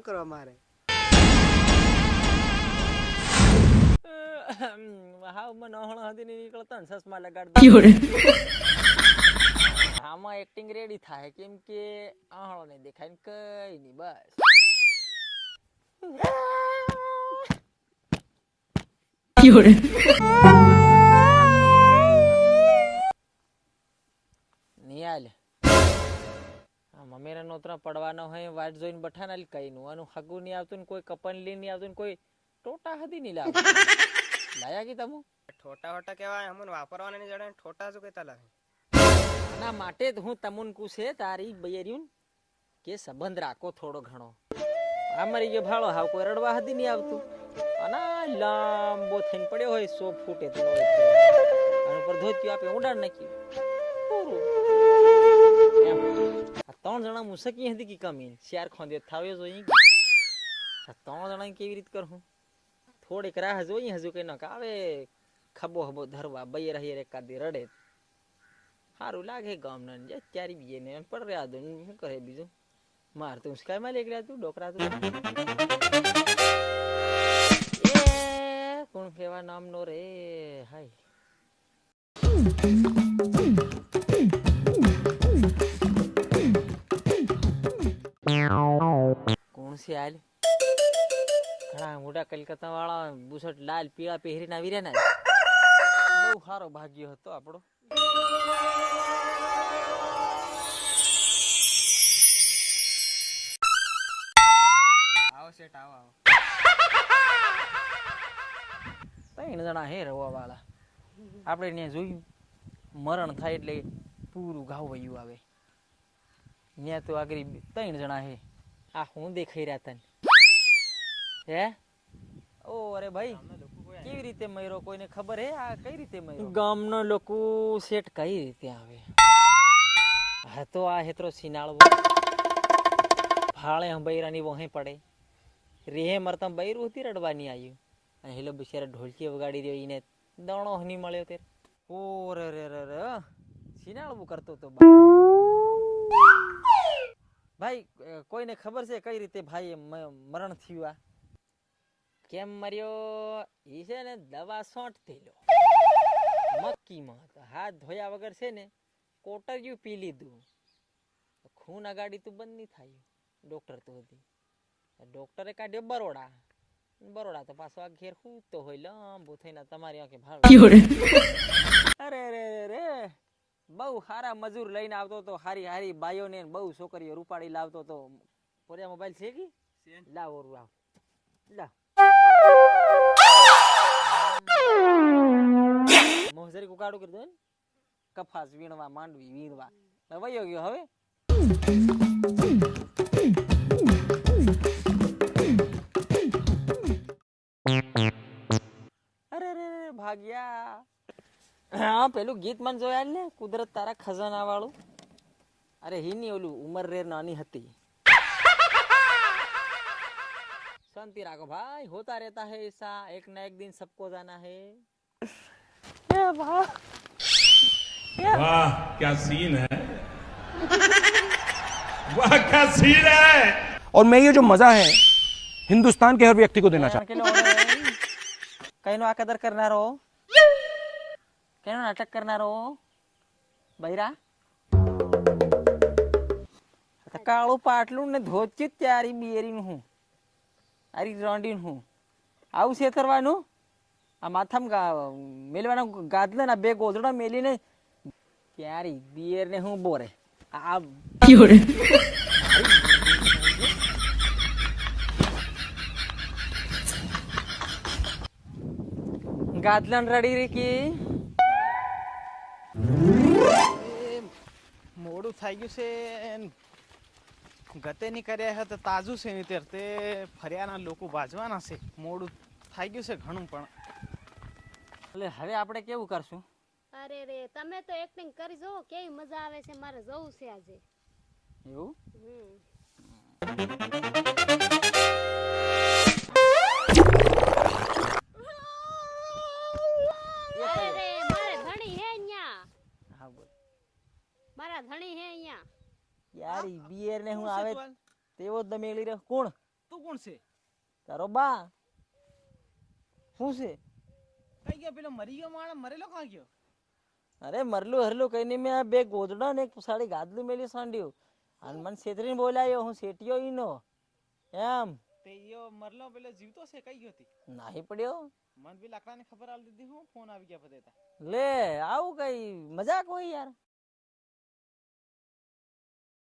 કરવા મારે હાવ મને ઓહણો હતી ને નીકળતો ને ચશ્મા લગાડ આમાં એક્ટિંગ રેડી થાય કેમ કે આહળો ને દેખાય ને કઈ નહીં બસ નિયાલ મમ્મીને નોતરા પડવાનો હોય વાટ જોઈને બઠાના કઈ નું આનું હગું નહીં આવતું ને કોઈ કપન લી નહીં આવતું ને કોઈ ટોટા હતી નહીં લાવતું લાયા કી તમુ ઠોટા હોટા કેવાય અમને વાપરવાના નહીં જડે ઠોટા શું કહેતા લાગે આના માટે જ હું તમુન કુશે તારી બૈર્યું કે સંબંધ રાખો થોડો ઘણો આ મરી ગયો ભાળો હાવ કોઈ રડવા હતી નહીં આવતું આના લાંબો થઈને પડ્યો હોય 100 ફૂટે તો આના પર ધોત્યું આપે ઉડાડ નાખ્યું પૂરું એમ આ 3 જણા મુસકી હતી કે કમી શેર ખોંદે થાવ્યો જોઈ આ 3 જણા કેવી રીત કરું થોડીક રાહ જોઈ હજુ કઈ ન આવે ખબો હબો ધરવા બૈર હૈર એકાદી રડે સારું લાગે ગામના જે ત્યારે બીજે ને પણ રહ્યા દો શું કરે બીજું માર તું સ્કાય માં લેકડ્યા તું ડોકરા તું કોણ કેવા નામ નો રે હાય કોણ છે હાલ ઘણા મોટા કલકત્તા વાળા બુસટ લાલ પીળા પહેરીને આવી રહ્યા ને બહુ સારો ભાગ્ય હતો આપણો આવો સેટ આવો આવો 3 જણા હે રવા વાળા આપણે ત્યાં જોયું મરણ થાય એટલે પૂરું ઘાવ વયું આવે ત્યાં તો આગળ 3 જણા હે આ હું દેખાઈ રહ્યા તને હે ઓ અરે ભાઈ કેવી રીતે મર્યો કોઈને ખબર હે આ કઈ રીતે મર્યો ગામનો લોકો સેટ કઈ રીતે આવે હા તો આ હેત્રો સિનાળવો ફાળે બૈરાની વહે પડે રેહે મરતા બૈરું હતી રડવાની આવ્યું અને હેલો બિચારા ઢોલકી વગાડી રહ્યો એને દાણો હની મળ્યો તે ઓ રે રે રે રે સિનાળવું કરતો તો ભાઈ કોઈને ખબર છે કઈ રીતે ભાઈ મરણ થયું આ કેમ મર્યો ઈ છે ને દવા સોંટ થયેલો મક્કીમાં હાથ ધોયા વગર છે ને કોટરિયું પી લીધું ખૂન આગાડી તું બંધ નહીં થાય ડોક્ટર તો હતી ડોક્ટરે કાઢ્યો બરોડા તો પાછો આ ઘેર તો હોય લાંબો થઈને તમારી આંખે ભાળ અરે રે રે બહુ સારા મજૂર લઈને આવતો તો હારી બાયો ને બહુ છોકરીઓ રૂપાડી લાવતો તો પોરિયા મોબાઈલ છે કે લાવ મોહજરી કુકાડું કરી દો ને કપાસ વીણવા માંડવી વીણવા વયો ગયો હવે અરે રે ભાગ્યા હા પેલું ગીત મન જોયા ને કુદરત તારા ખજાના વાળું અરે હીની ઓલું ઉમર રે નાની હતી शांति रखो भाई होता रहता है ऐसा एक ना एक दिन सबको जाना है वाह क्या सीन है वाह क्या सीन है और मैं ये जो मजा है हिंदुस्तान के हर व्यक्ति को देना चाहता हूं कहीं नो आकदर करना रहो कहीं नाटक करना रहो बहिरा काळू पाटलू ने धोती त्यारी बियरी हूं આરી રોંડીન હું આવું છે કરવાનું આ માથામાં મેલવાના ગાદલા ના બે ગોદડા મેલીને ક્યારી બિયર ને હું બોરે આ ગાદલા રડી રે કે મોડું થઈ ગયું છે ગતે ની કર્યા હે તો તાજું છે ની તે ફર્યાના લોકો બાજવાના છે મોડું થઈ ગયું છે ઘણું પણ એટલે હવે આપણે કેવું કરશું અરે રે તમે તો એક્ટિંગ કરી જો કેવી મજા આવે છે મારે જવું છે આજે એવું અરે રે મારે ધણી હે અહીંયા હા બોલ મારા ધણી હે અહીંયા યાર બિયર ને હું આવે તેવો જ મેળી રહ્યો કોણ તું કોણ છે? તારો બા. શું છે? કઈ ગયો પેલો મરી ગયો માણસ? મરેલો ક્યાં ગયો? અરે મરલું હરલું કઈ નહીં, મેં આ બે ગોદડા ને એક સાડી ગાદલું મેલી સાંડ્યું અને મને છેતરીને બોલાયો, હું શેઠિયો ઈનો એમ. તે યો મરલો પેલો જીવતો છે? કઈ ગયો તી? નાહી પડ્યો. મન બી લાકડાની ખબર આલી દીધી. હું ફોન આવી ગયા બધા. લે આવું કઈ મજાક હોય યાર.